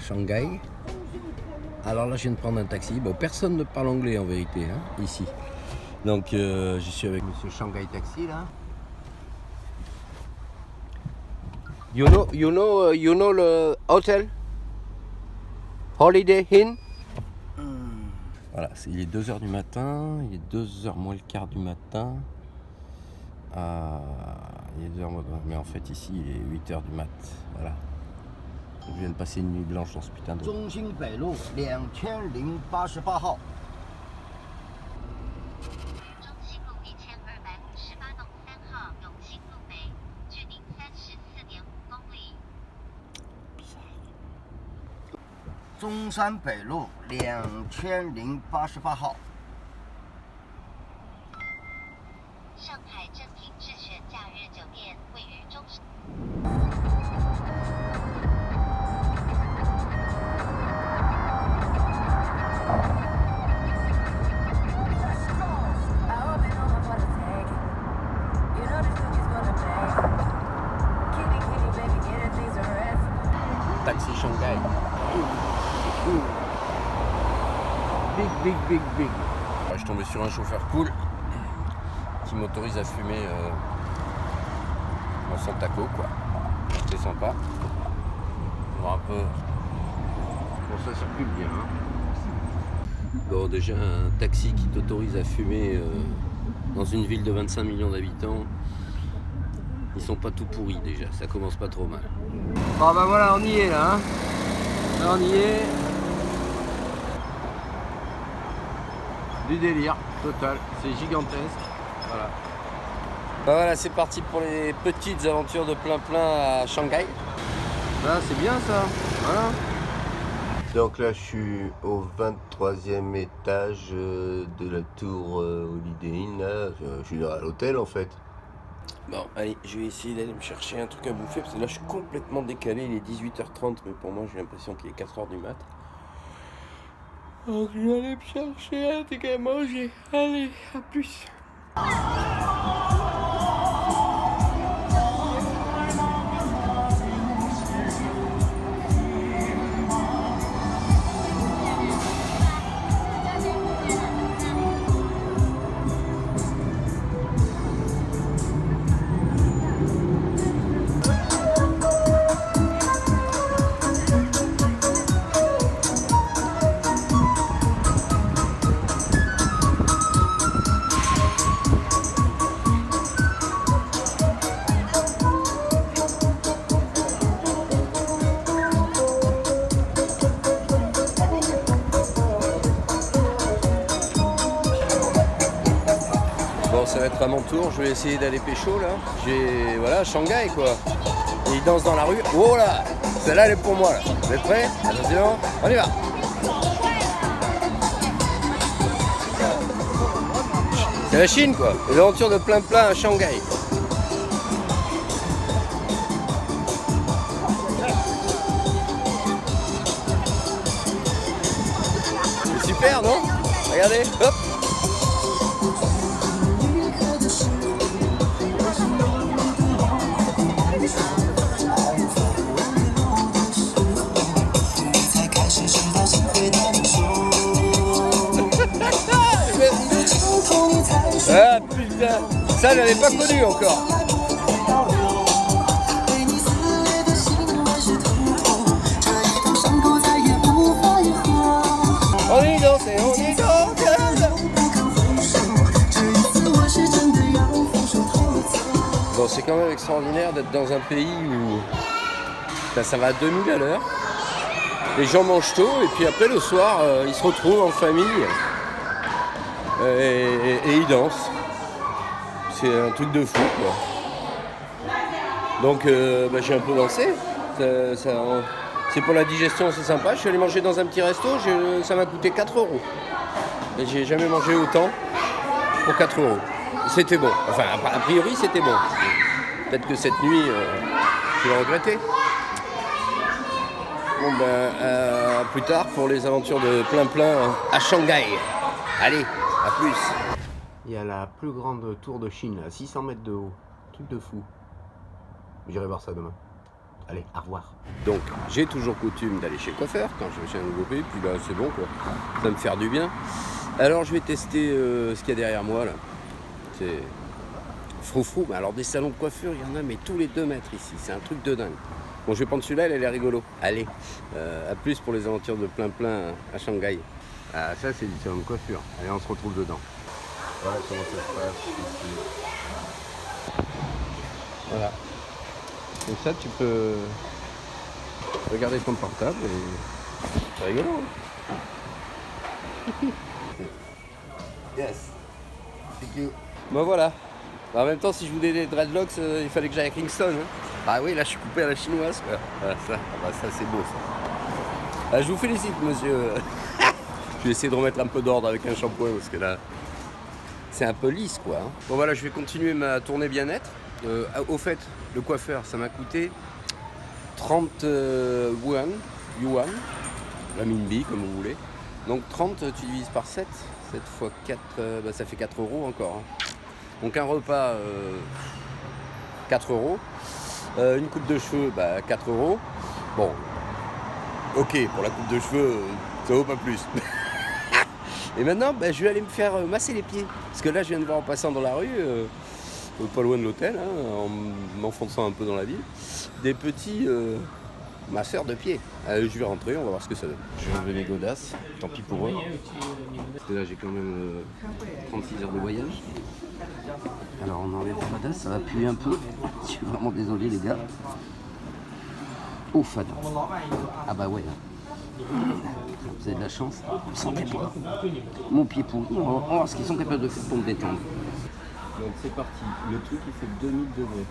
Shanghai. Alors là, je viens de prendre un taxi. Bon, personne ne parle anglais en vérité, hein, ici. Donc, je suis avec Monsieur Shanghai Taxi là. You know le hotel? Holiday Inn? Voilà, il est 2h du matin, il est 2h moins le quart du matin. Il est 2h moins, mais en fait ici il est 8h du mat. Voilà. Je viens de passer une nuit blanche dans ce putain de... 中兴北路2088号。 中山北路2088号。上海正品智选假日酒店位于中山。Taxi Shanghai. Big. Ouais, je suis tombé sur un chauffeur cool qui m'autorise à fumer dans son taco, quoi. C'est sympa. Bon, un peu. Bon, ça circule bien. Hein. Bon, déjà, un taxi qui t'autorise à fumer dans une ville de 25 millions d'habitants, ils sont pas tout pourris déjà, ça commence pas trop mal. Bon, bah voilà, on y est là. Hein. Là, on y est. Du délire total, c'est gigantesque. Voilà. Bah voilà, c'est parti pour les petites aventures de plein à Shanghai. Là, c'est bien ça. Voilà. Donc là, je suis au 23e étage de la tour Holiday Inn. Là. Je suis à l'hôtel en fait. Bon, allez, je vais essayer d'aller me chercher un truc à bouffer parce que là, je suis complètement décalé. Il est 18h30, mais pour moi, j'ai l'impression qu'il est 4h du mat'. Donc je vais aller me chercher un truc à manger. Allez, à plus. Bon, ça va être à mon tour, je vais essayer d'aller pécho là. Voilà, Shanghai quoi. Et il danse dans la rue. Oh là, celle-là elle est pour moi là. Vous êtes prêts? Attention, on y va. C'est la Chine quoi. Les aventures de plein à Shanghai. C'est super non? Regardez, hop. Ah putain, ça je l'avais pas connu encore. On y danse, on y danse. Bon, c'est quand même extraordinaire d'être dans un pays où ça va à 2000 à l'heure. Les gens mangent tôt et puis après le soir, ils se retrouvent en famille. Et ils dansent. C'est un truc de fou quoi. Donc j'ai un peu dansé. C'est pour la digestion, c'est sympa. Je suis allé manger dans un petit resto, ça m'a coûté 4 €. Et j'ai jamais mangé autant pour 4 €. C'était bon. Enfin, a priori c'était bon. Peut-être que cette nuit, je vais regretter. Bon plus tard pour les aventures de plein à Shanghai. Allez. A plus. Il y a la plus grande tour de Chine, à 600 mètres de haut. Truc de fou. J'irai voir ça demain. Allez, au revoir. Donc, j'ai toujours coutume d'aller chez le coiffeur quand je vais chez un nouveau pays, puis là, c'est bon, quoi. Ça va me faire du bien. Alors, je vais tester ce qu'il y a derrière moi, là. C'est froufrou. Mais alors, des salons de coiffure, il y en a, mais tous les 2 mètres ici. C'est un truc de dingue. Bon, je vais prendre celui-là, elle est rigolo. Allez, à plus pour les aventures de plein à Shanghai. Ah, ça, c'est du salon de coiffure. Allez, on se retrouve dedans. Voilà comment ça se passe ici. Voilà. Donc ça, tu peux regarder ton portable et c'est rigolo. Hein. Yes. Thank you. Bon voilà. En même temps, si je voulais des dreadlocks, il fallait que j'aille à Kingston. Hein. Ah oui, là, je suis coupé à la chinoise. Quoi. Voilà, ça c'est beau, ça. Ah, je vous félicite, monsieur. Je vais essayer de remettre un peu d'ordre avec un shampoing parce que là, c'est un peu lisse, quoi. Hein. Bon voilà, je vais continuer ma tournée bien-être. Au fait, le coiffeur, ça m'a coûté 30 yuan, la minbi, comme vous voulez. Donc 30, tu divises par 7, 7 fois 4, ça fait 4 € encore. Hein. Donc un repas, 4 €. Une coupe de cheveux, 4 €. Bon, ok, pour la coupe de cheveux, ça vaut pas plus. Et maintenant, je vais aller me faire masser les pieds. Parce que là, je viens de voir en passant dans la rue, pas loin de l'hôtel, hein, en m'enfonçant un peu dans la ville, des petits masseurs de pieds. Je vais rentrer, on va voir ce que ça donne. Je vais enlever mes godasses, tant pis pour eux. Parce que là, j'ai quand même 36 heures de voyage. Alors, on enlève les godasses, ça va puer un peu. Je suis vraiment désolé, les gars. Oh, fada. Ah bah ouais. Vous avez de la chance. Sentez pas. Mon pied pourri. On va voir ce qu'ils sont capables de faire pour me détendre. Donc c'est parti. Le truc il fait 2000 degrés.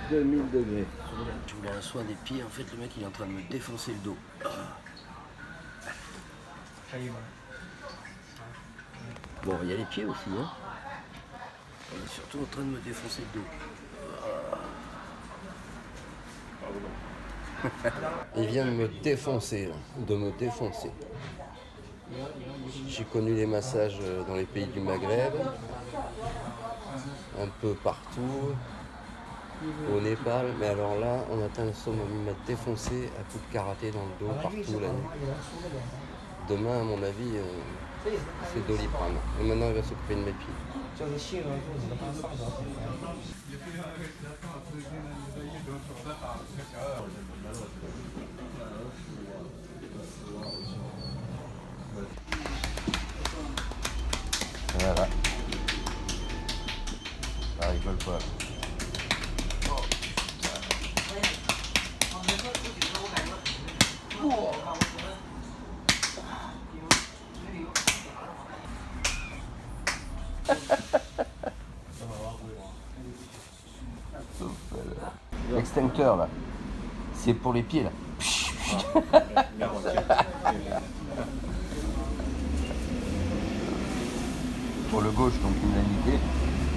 2000 degrés. Je voulais un soin des pieds. En fait, le mec il est en train de me défoncer le dos. Bon, il y a les pieds aussi. Hein. Il est surtout en train de me défoncer le dos. Il vient de me défoncer, là. De me défoncer. J'ai connu les massages dans les pays du Maghreb, un peu partout, au Népal, mais alors là, on atteint le sommet. Il m'a défoncé à coups de karaté dans le dos, partout la nuit. Demain, à mon avis, c'est Doliprane. Et maintenant, il va s'occuper de mes pieds. Voilà. Ça rigole pas. L'extincteur là, c'est pour les pieds là. Pour le gauche, donc il me l'a niqué,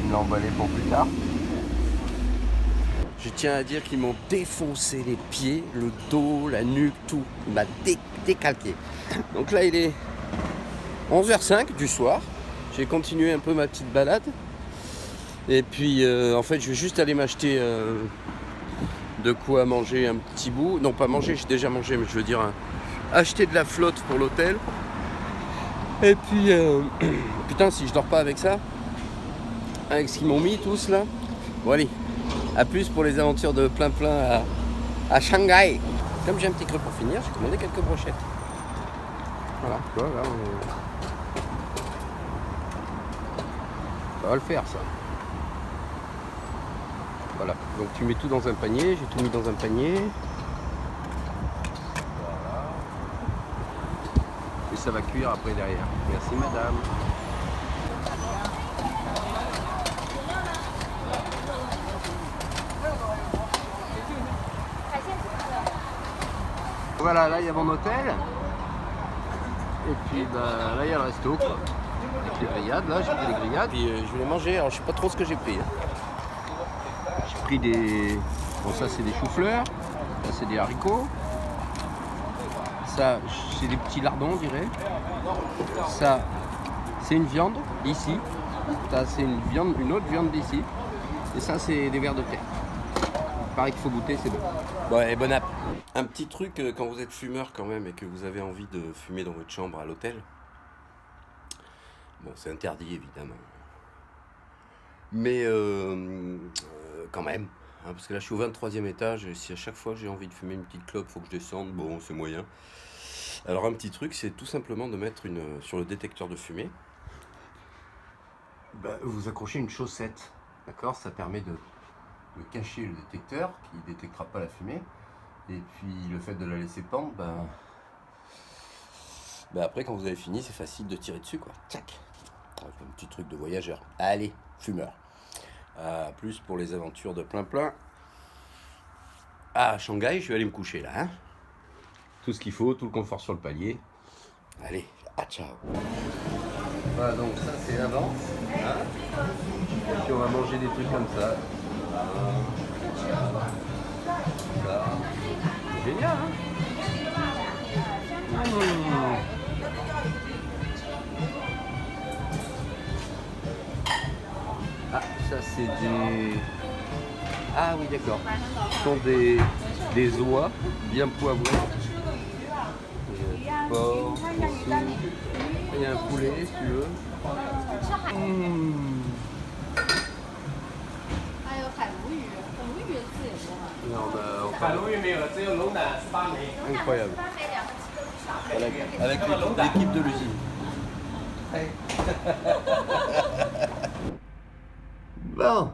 il me l'a emballé pour plus tard. Je tiens à dire qu'ils m'ont défoncé les pieds, le dos, la nuque, tout. Il m'a décalqué. Donc là il est 11h05 du soir. J'ai continué un peu ma petite balade. Et puis en fait je vais juste aller m'acheter de quoi manger un petit bout. Non pas manger, j'ai déjà mangé, mais je veux dire acheter de la flotte pour l'hôtel. Et puis putain si je dors pas avec ça, avec ce qu'ils m'ont mis tous là. Bon allez, à plus pour les aventures de plein à Shanghai. Comme j'ai un petit creux pour finir, j'ai commandé quelques brochettes. Voilà, là, ça va le faire ça. Voilà, donc tu mets tout dans un panier, j'ai tout mis dans un panier. Voilà. Et ça va cuire après derrière. Merci madame. Voilà, là il y a mon hôtel. Et puis là il y a le resto quoi. Avec les grillades, là j'ai pris les grillades. Puis je vais les manger, alors je sais pas trop ce que j'ai pris. Hein. J'ai pris des... Bon ça c'est des choux-fleurs, ça c'est des haricots. Ça c'est des petits lardons on dirait. Ça c'est une viande ici. Ça c'est une autre viande d'ici. Et ça c'est des vers de terre. Pareil qu'il faut goûter, c'est bon. Ouais, et bon app. Un petit truc quand vous êtes fumeur quand même et que vous avez envie de fumer dans votre chambre à l'hôtel. Bon, c'est interdit évidemment. Mais quand même. Hein, parce que là, je suis au 23e étage et si à chaque fois j'ai envie de fumer une petite clope, faut que je descende, bon, c'est moyen. Alors, un petit truc, c'est tout simplement de mettre sur le détecteur de fumée, vous accrochez une chaussette. D'accord? Ça permet de cacher le détecteur qui ne détectera pas la fumée. Et puis, le fait de la laisser pendre, après, quand vous avez fini, c'est facile de tirer dessus, quoi. Tchac! Un petit truc de voyageur. Allez, fumeur. Plus pour les aventures de plein. À Shanghai, je vais aller me coucher là. Hein, tout ce qu'il faut, tout le confort sur le palier. Allez, ciao. Voilà, donc ça c'est l'avance. Hein, et puis on va manger des trucs comme ça. Ça. C'est génial, hein. Ah, ça c'est des... Ah oui, d'accord. Ce sont des oies bien poivrées. Il y a du porc, aussi. Il y a un poulet, si tu veux. Incroyable. Avec l'équipe de l'usine. Bon.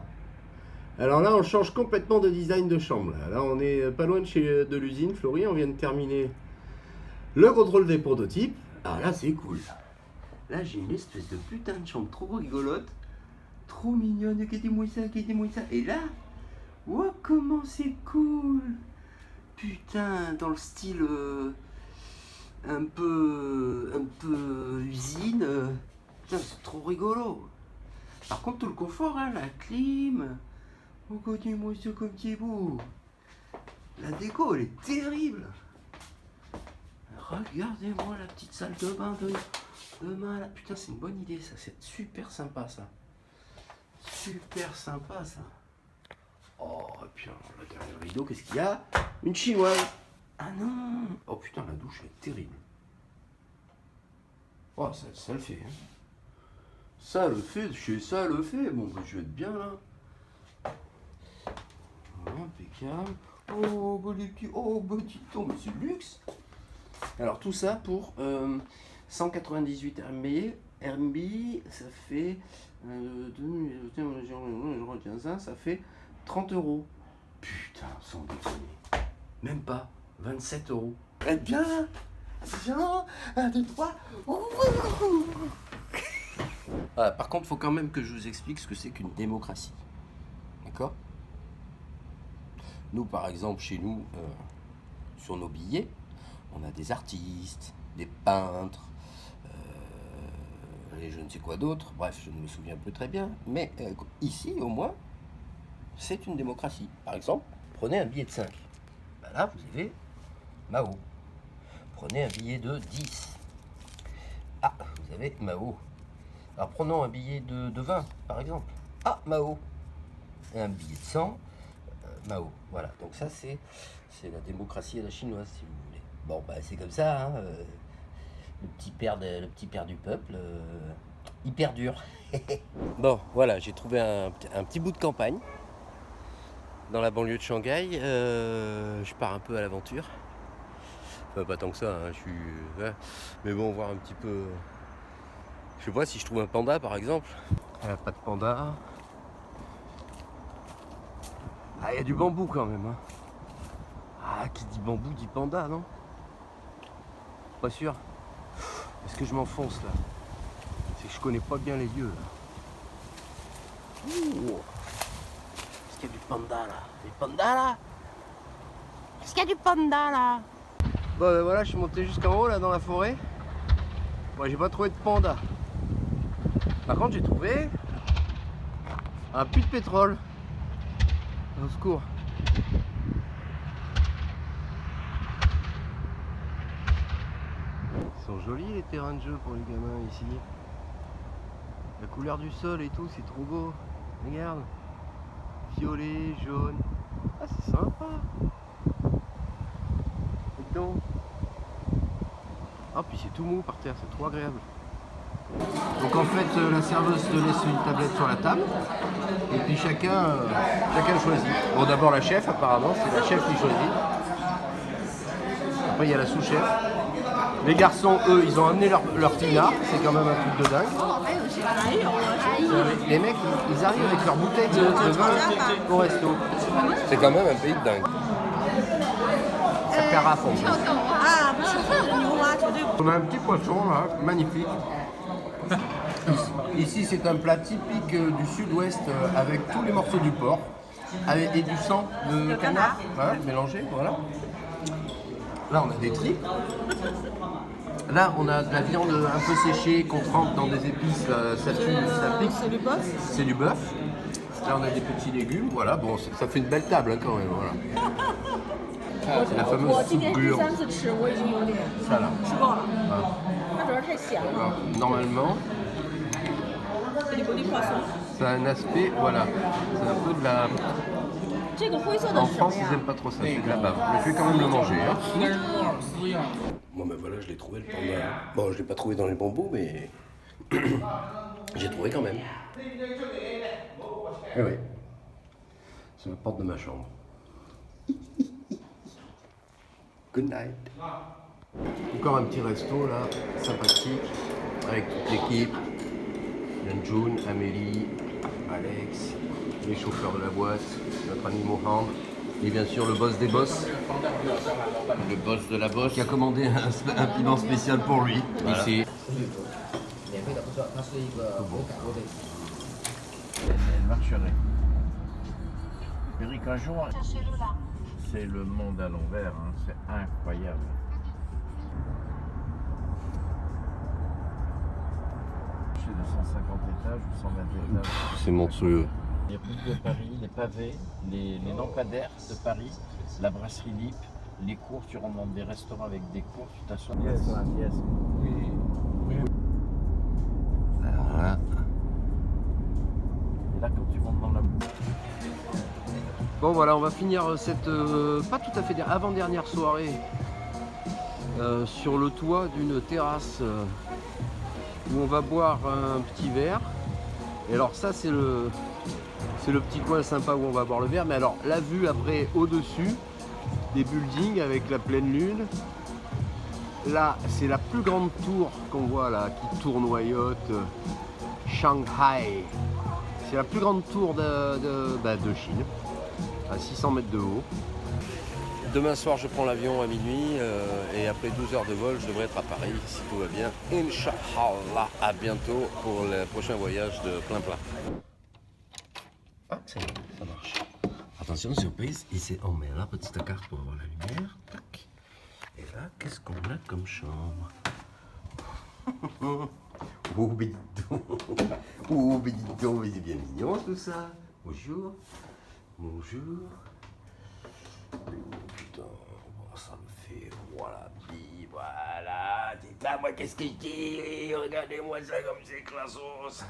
Alors là, on change complètement de design de chambre. Là, on est pas loin de l'usine Florie. On vient de terminer le contrôle des prototypes. Alors là, c'est cool. Là, j'ai une espèce de putain de chambre trop rigolote, trop mignonne. Regardez-moi ça. Et là, wow, comment c'est cool. Putain, dans le style un peu usine. Putain, c'est trop rigolo. Par contre, tout le confort, hein, la clim. Regardez-moi ça comme c'est beau. La déco, elle est terrible. Regardez-moi la petite salle de bain demain là. Putain, c'est une bonne idée ça. C'est super sympa ça. Super sympa ça. Oh, et puis alors, là, derrière le rideau, qu'est-ce qu'il y a? Une chinoise. Ah non. Oh putain, la douche elle est terrible. Oh, ça le fait. Hein. Ça le fait, ça le fait. Bon, je vais être bien là. Voilà, impeccable. Oh, bah les petits. Oh, bah dis donc, mais c'est luxe. Alors tout ça pour 198 RMB, ça fait je retiens ça fait 30 €. Putain, sans déconner. Même pas 27 €. Eh bien, viens, 1, 2, 3. Voilà, par contre, il faut quand même que je vous explique ce que c'est qu'une démocratie. D'accord? Nous, par exemple, chez nous, sur nos billets, on a des artistes, des peintres, et je ne sais quoi d'autre. Bref, je ne me souviens plus très bien. Mais ici, au moins, c'est une démocratie. Par exemple, prenez un billet de 5. Ben là, vous avez Mao. Prenez un billet de 10. Ah, vous avez Mao. Alors, prenons un billet de 20, par exemple. Ah, Mao. Et un billet de 100, Mao. Voilà, donc ça, c'est la démocratie à la chinoise, si vous voulez. Bon, bah, c'est comme ça, hein, le petit père du peuple, il perdure. Bon, voilà, j'ai trouvé un petit bout de campagne dans la banlieue de Shanghai. Je pars un peu à l'aventure. Enfin, pas tant que ça, hein, ouais. Mais bon, voir un petit peu. Je sais pas si je trouve un panda, par exemple. Pas de panda. Ah, il y a du bambou quand même. Hein. Ah, qui dit bambou dit panda, non? Pas sûr. Est-ce que je m'enfonce là? C'est que je connais pas bien les lieux là. Ouh. Est-ce qu'il y a du panda là? Des pandas là? Est-ce qu'il y a du panda là? Bon ben voilà, je suis monté jusqu'en haut là dans la forêt. Bon, j'ai pas trouvé de panda. Par contre, j'ai trouvé un puits de pétrole. Au secours. Ils sont jolis les terrains de jeu pour les gamins ici. La couleur du sol et tout, c'est trop beau. Regarde. Violet, jaune. Ah, c'est sympa. Dis donc. Ah, puis c'est tout mou par terre, c'est trop agréable. Donc en fait, la serveuse te laisse une tablette sur la table, et puis chacun choisit. Bon, d'abord la chef, apparemment, c'est la chef qui choisit. Après, il y a la sous-chef. Les garçons, eux, ils ont amené leur pinard, c'est quand même un truc de dingue. Les mecs, ils arrivent avec leur bouteille de vin au resto. C'est quand même un pays de dingue. Ça carafe en plus. On a un petit poisson là, magnifique. Ici, c'est un plat typique du sud-ouest avec tous les morceaux du porc et du sang de canard mélangé, voilà. Là, on a des tripes. Là, on a de la viande un peu séchée qu'on trempe dans des épices, ça tue, ça pique. C'est du bœuf. C'est du bœuf. Là, on a des petits légumes, voilà. Bon, ça fait une belle table hein, quand même, voilà. C'est la fameuse soupe gluante. Ça là. Alors, normalement, ça a un aspect, voilà. C'est un peu de la... En France, ils n'aiment pas trop ça, c'est de la bave. Mais je vais quand même le manger. Hein. Bon, ben voilà, je l'ai trouvé le panda. Bon, je ne l'ai pas trouvé dans les bambous, mais j'ai trouvé quand même. Eh oui. C'est la porte de ma chambre. Good night. Encore un petit resto là, sympathique, avec toute l'équipe. June, Amélie, Alex, les chauffeurs de la boîte, notre ami Mohamed, et bien sûr le boss des boss, le boss de la boss, qui a commandé un piment spécial pour lui, voilà. Ici. Elle marcherait. Eric, un jour, c'est le monde à l'envers, hein. C'est incroyable. De 150 étages ou 120 étages. C'est monstrueux. Les routes de Paris, les pavés, les lampadaires de Paris, la brasserie Lip, les cours, tu rentres dans des restaurants avec des cours, tu t'assois. Yes, yes. Oui. Voilà. Et là, quand tu rentres dans la... Bon voilà, on va finir cette pas tout à fait avant-dernière soirée sur le toit d'une terrasse où on va boire un petit verre. Et alors ça c'est le petit coin sympa où on va boire le verre. Mais alors la vue après au-dessus des buildings avec la pleine lune. Là c'est la plus grande tour qu'on voit là qui tournoyote, Shanghai. C'est la plus grande tour de Chine, à 600 mètres de haut. Demain soir, je prends l'avion à minuit et après 12 heures de vol, je devrais être à Paris, si tout va bien. Inch'Allah, à bientôt pour le prochain voyage de plein. Ah, ça y est, ça marche. Attention, surprise, ici on met la petite carte pour avoir la lumière. Tac. Et là, qu'est-ce qu'on a comme chambre? Oh, bédidon. Oh, bédidon, mais c'est bien mignon tout ça. Bonjour. Bonjour. Putain, ça me fait voilà, c'est ça, moi qu'est-ce que je dis? Regardez-moi ça comme c'est classos.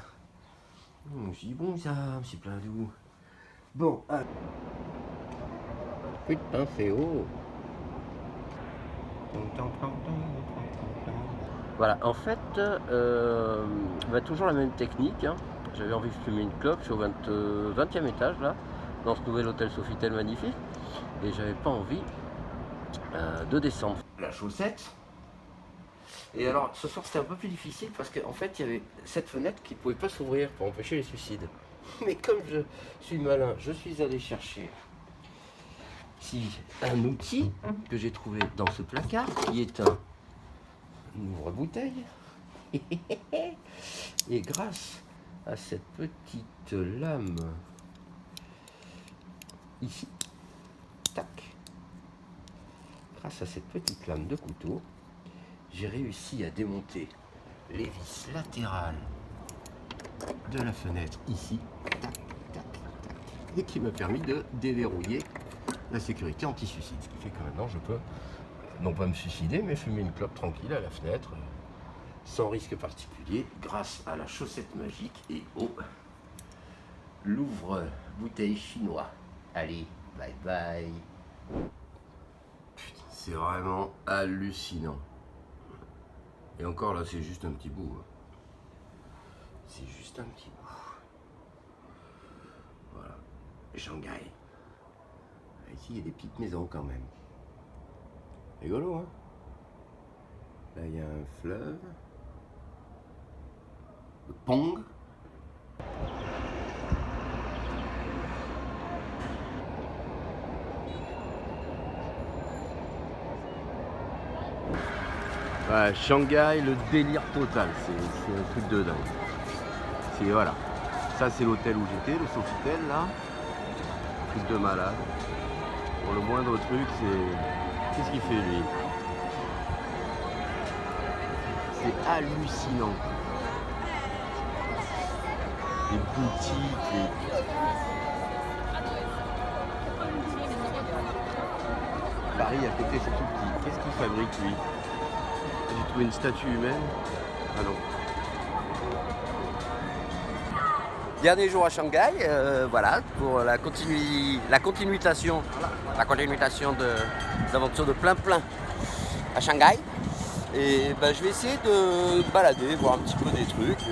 C'est bon ça, c'est plein d'où. Bon, allez. Putain, c'est haut. Voilà, en fait, toujours la même technique. Hein. J'avais envie de fumer une clope, je suis au 20e étage là, dans ce nouvel hôtel Sofitel magnifique. Et j'avais pas envie de descendre. La chaussette. Et alors ce soir c'était un peu plus difficile parce qu'en fait il y avait cette fenêtre qui ne pouvait pas s'ouvrir pour empêcher les suicides. Mais comme je suis malin, je suis allé chercher un outil que j'ai trouvé dans ce placard qui est un ouvre-bouteille. Et grâce à cette petite lame ici, tac, grâce à cette petite lame de couteau, j'ai réussi à démonter les vis latérales de la fenêtre ici, tac, tac, tac, et qui m'a permis de déverrouiller la sécurité anti-suicide. Ce qui fait que maintenant je peux non pas me suicider, mais fumer une clope tranquille à la fenêtre, sans risque particulier, grâce à la chaussette magique et au l'ouvre-bouteille chinois. Allez, Bye bye. Putain, c'est vraiment hallucinant. Et encore là, c'est juste un petit bout. C'est juste un petit bout. Voilà. Shanghai. Ici, il y a des petites maisons quand même. Rigolo, hein? Là, il y a un fleuve. Le Pong. Ouais, Shanghai, le délire total, c'est un truc de dingue. C'est voilà, ça c'est l'hôtel où j'étais, le Sofitel là, truc de malade. Pour le moindre truc, c'est qu'est-ce qu'il fait lui? C'est hallucinant. Les boutiques, Paris à côté c'est tout petit. Qu'est-ce qu'il fabrique lui? J'ai trouvé une statue humaine. Ah non. Dernier jour à Shanghai, voilà, pour la continuation des aventures de plein à Shanghai. Et ben, je vais essayer de balader, voir un petit peu des trucs,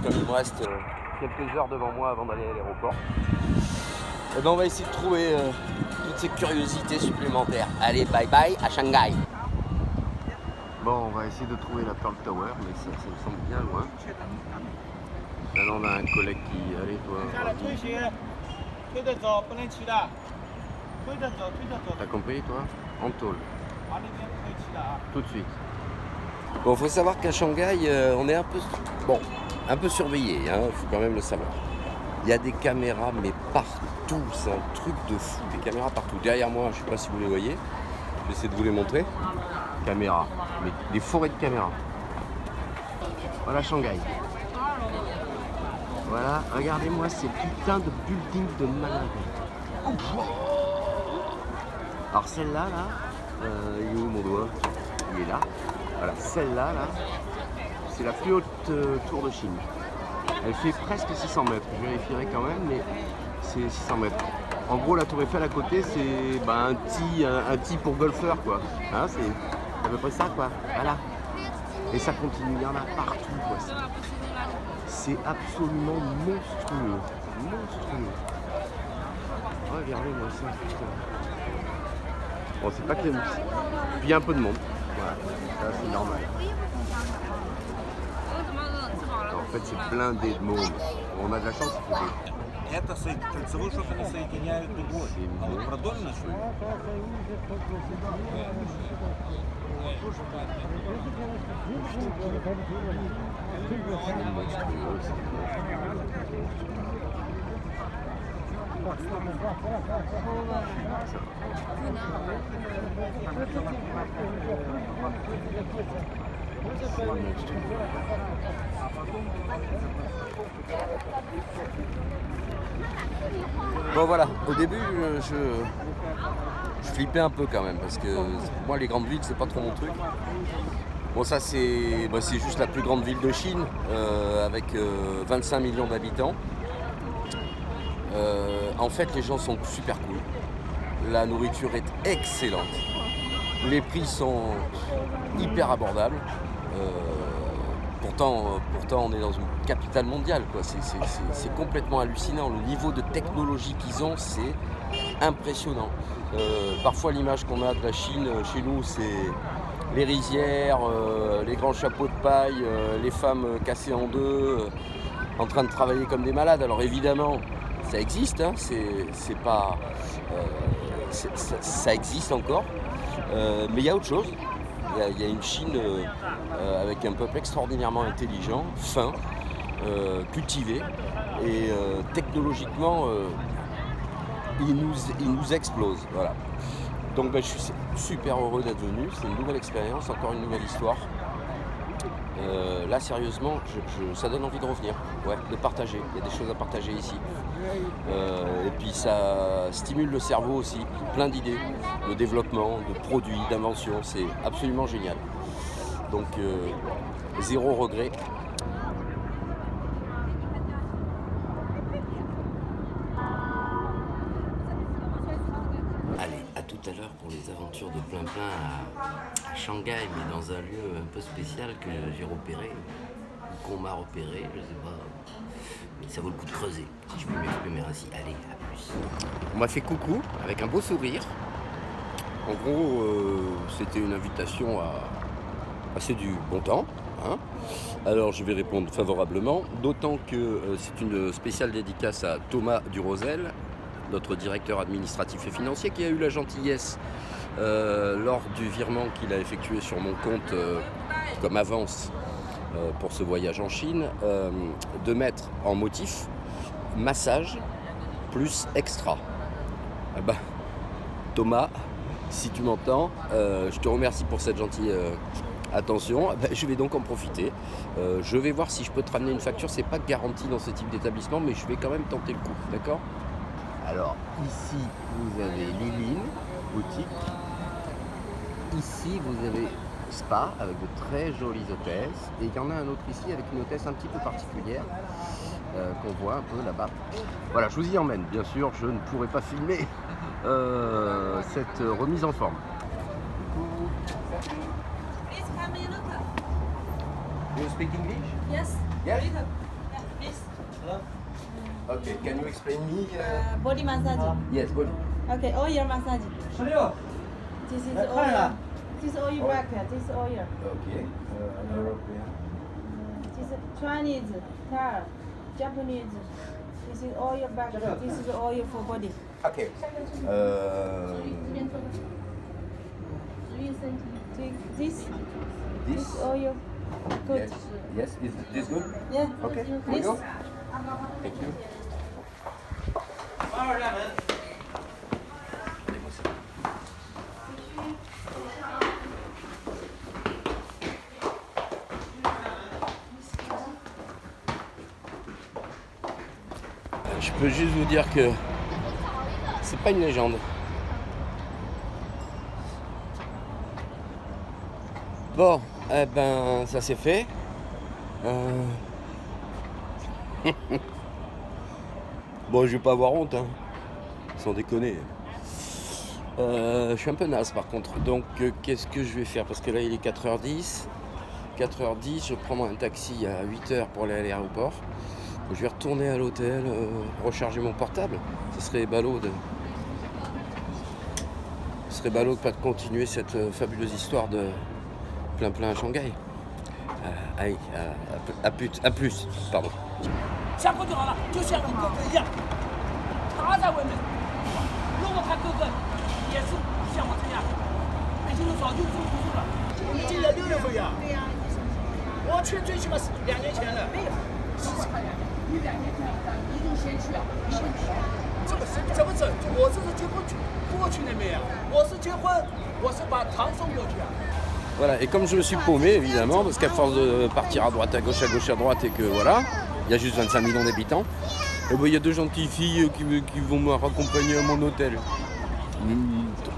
comme il me reste quelques heures devant moi avant d'aller à l'aéroport. Et ben, on va essayer de trouver toutes ces curiosités supplémentaires. Allez, bye bye à Shanghai. Bon, on va essayer de trouver la Pearl Tower, mais ça me semble bien loin. Là, on a un collègue qui... Allez, toi... T'as compris, toi? En tôle. Tout de suite. Bon, faut savoir qu'à Shanghai, on est un peu surveillé, hein, faut quand même le savoir. Il y a des caméras, mais partout, c'est un truc de fou, des caméras partout. Derrière moi, je sais pas si vous les voyez, je vais essayer de vous les montrer. Caméras, mais des forêts de caméras. Voilà Shanghai. Voilà, regardez-moi ces putains de buildings de malade. Alors celle-là, là, il est où mon doigt? Il est là. Voilà, celle-là, là, c'est la plus haute tour de Chine. Elle fait presque 600 mètres, je vérifierai quand même, mais c'est 600 mètres. En gros, la tour Eiffel à côté, c'est un petit pour golfeur, quoi. Hein, c'est à peu près ça, quoi. Voilà. Et ça continue, il y en a partout, quoi. C'est absolument monstrueux. Monstrueux. Regardez-moi ça, putain. Bon, c'est pas que les mousses. Puis il y a un peu de monde. Voilà, ça c'est normal. En fait, c'est blindé de monde. On a de la chance, il faut des... Это кольцевой, чтобы они соединяют дугой. А вот продольно, что ли? Bon voilà, au début je flippais un peu quand même parce que pour moi les grandes villes c'est pas trop mon truc. Bon ça c'est juste la plus grande ville de Chine avec 25 millions d'habitants. En fait les gens sont super cool, la nourriture est excellente, les prix sont hyper abordables. Pourtant on est dans une capitale mondiale, quoi. C'est complètement hallucinant. Le niveau de technologie qu'ils ont, c'est impressionnant. Parfois l'image qu'on a de la Chine chez nous, c'est les rizières, les grands chapeaux de paille, les femmes cassées en deux, en train de travailler comme des malades. Alors évidemment, ça existe, hein, c'est pas, ça existe encore, mais il y a autre chose. Il y a une Chine avec un peuple extraordinairement intelligent, fin, cultivé, et technologiquement, il nous explose. Voilà. Donc je suis super heureux d'être venu, c'est une nouvelle expérience, encore une nouvelle histoire. Là sérieusement, ça donne envie de revenir, ouais, de partager, il y a des choses à partager ici. Et puis ça stimule le cerveau aussi, plein d'idées, de développement, de produits, d'inventions, c'est absolument génial. Donc zéro regret. tout à l'heure pour les aventures de plein-plein à Shanghai, mais dans un lieu un peu spécial que j'ai repéré, ou qu'on m'a repéré, je sais pas. Mais ça vaut le coup de creuser, si je peux m'exprimer ainsi. Allez, à plus. On m'a fait coucou avec un beau sourire. En gros, c'était une invitation à passer du bon temps. Hein. Alors je vais répondre favorablement, d'autant que c'est une spéciale dédicace à Thomas Durosel, notre directeur administratif et financier, qui a eu la gentillesse, lors du virement qu'il a effectué sur mon compte comme avance pour ce voyage en Chine, de mettre en motif massage plus extra. Ah bah, Thomas, si tu m'entends, je te remercie pour cette gentille attention. Bah, je vais donc en profiter. Je vais voir si je peux te ramener une facture. C'est pas garanti dans ce type d'établissement, mais je vais quand même tenter le coup, d'accord? Alors, ici, vous avez Liline, boutique. Ici, vous avez Spa, avec de très jolies hôtesses. Et il y en a un autre ici, avec une hôtesse un petit peu particulière, qu'on voit un peu là-bas. Voilà, je vous y emmène. Bien sûr, je ne pourrai pas filmer cette remise en forme. You speak English? Yes. Yes? Yeah, please. Okay, can you explain me? Body massage. Yes, body. Okay, oil massage. This is oil. This is oil back. This is oil. Okay. This is Chinese, Thai, Japanese. This is oil back. This is oil for body. Okay. This This? oil. Good. Yes. Yes, is this good? Yeah. Okay, here we This. go. Thank you. Je peux juste vous dire que c'est pas une légende. Bon, eh ben, ça c'est fait. Bon, je vais pas avoir honte, hein. Sans déconner. Je suis un peu naze par contre. Donc, qu'est-ce que je vais faire? Parce que là, il est 4h10. 4h10, je prends un taxi à 8h pour aller à l'aéroport. Je vais retourner à l'hôtel, recharger mon portable. Ce serait ballot de pas de continuer cette fabuleuse histoire de plein à Shanghai. Allez, à plus, pardon. 下锅就好了，就像你哥哥一样，他在外面。如果他哥哥也是像我这样，北京人早就封不住了。我们今年6月份呀。对呀。我去最起码是2年前了。没有。你2年前一定先去啊！先去。怎么整？我这是结婚去过去那边呀。我是结婚，我是把糖送过去啊。 Voilà, et comme je me suis paumé, évidemment, parce qu'à force de partir à droite, à gauche, à droite, et que voilà, il y a juste 25 millions d'habitants, et ben, il y a 2 gentilles filles qui vont me raccompagner à mon hôtel.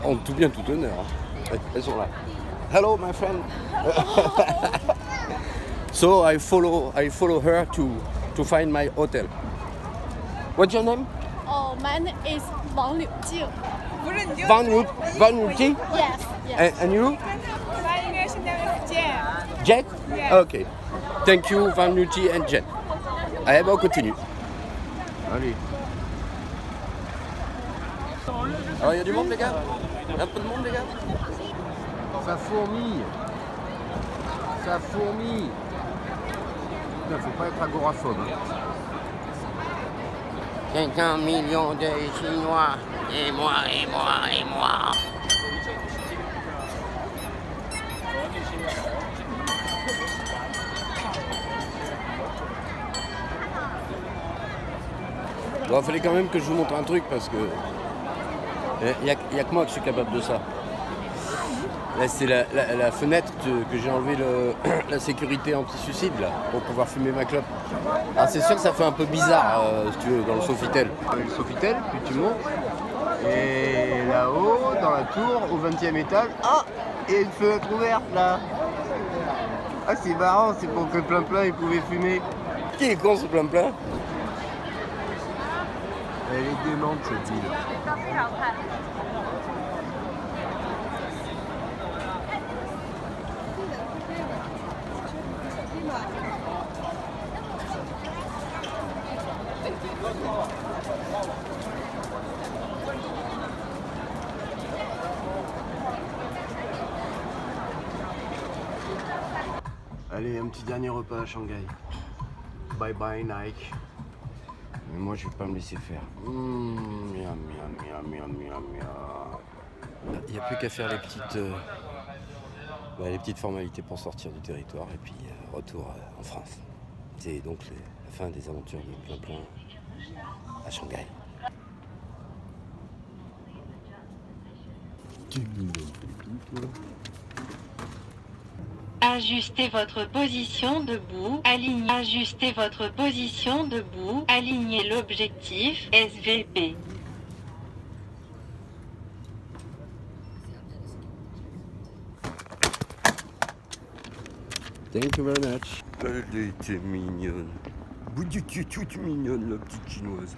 En tout bien, tout honneur. Hein. Elles sont là. Hello, my friend. So I follow her to find my hotel. What's your name? Oh, my name is Wang Liujing. Van Yuji? Yes, yes. And you? My English name is Jen. Jet? Yes. Ok. Thank you, Van Nucci and Jet. Allez, ben on continue. Allez. Alors, il y a du monde, les gars? Un peu de monde, les gars? Ça fourmille. Ça fourmille. Il faut pas être agoraphobe. 500 millions de Chinois. Et moi. Bon, il fallait quand même que je vous montre un truc parce que il n'y a que moi qui suis capable de ça. Là, c'est la fenêtre que j'ai enlevé la sécurité anti-suicide là, pour pouvoir fumer ma clope. Alors c'est sûr que ça fait un peu bizarre si tu veux, dans le Sofitel. Le Sofitel, puis tu montes. Et là-haut, dans la tour, au 20e étage, ah, il y a une fenêtre ouverte là. Ah, c'est marrant, c'est pour que plein il pouvait fumer. Qui est con ce plein? Elle est démente cette ville. Allez, un petit dernier repas à Shanghai. Bye bye Nike. Mais moi je vais pas me laisser faire. Miam, miam, miam, miam, miam, miam. Il n'y a plus qu'à faire les petites formalités pour sortir du territoire et puis retour en France. C'est donc la fin des aventures de plein à Shanghai. Ajustez votre position debout, alignez. Ajustez votre position debout, alignez l'objectif SVP. Thank you very much. Elle était mignonne. Toute mignonne la petite chinoise.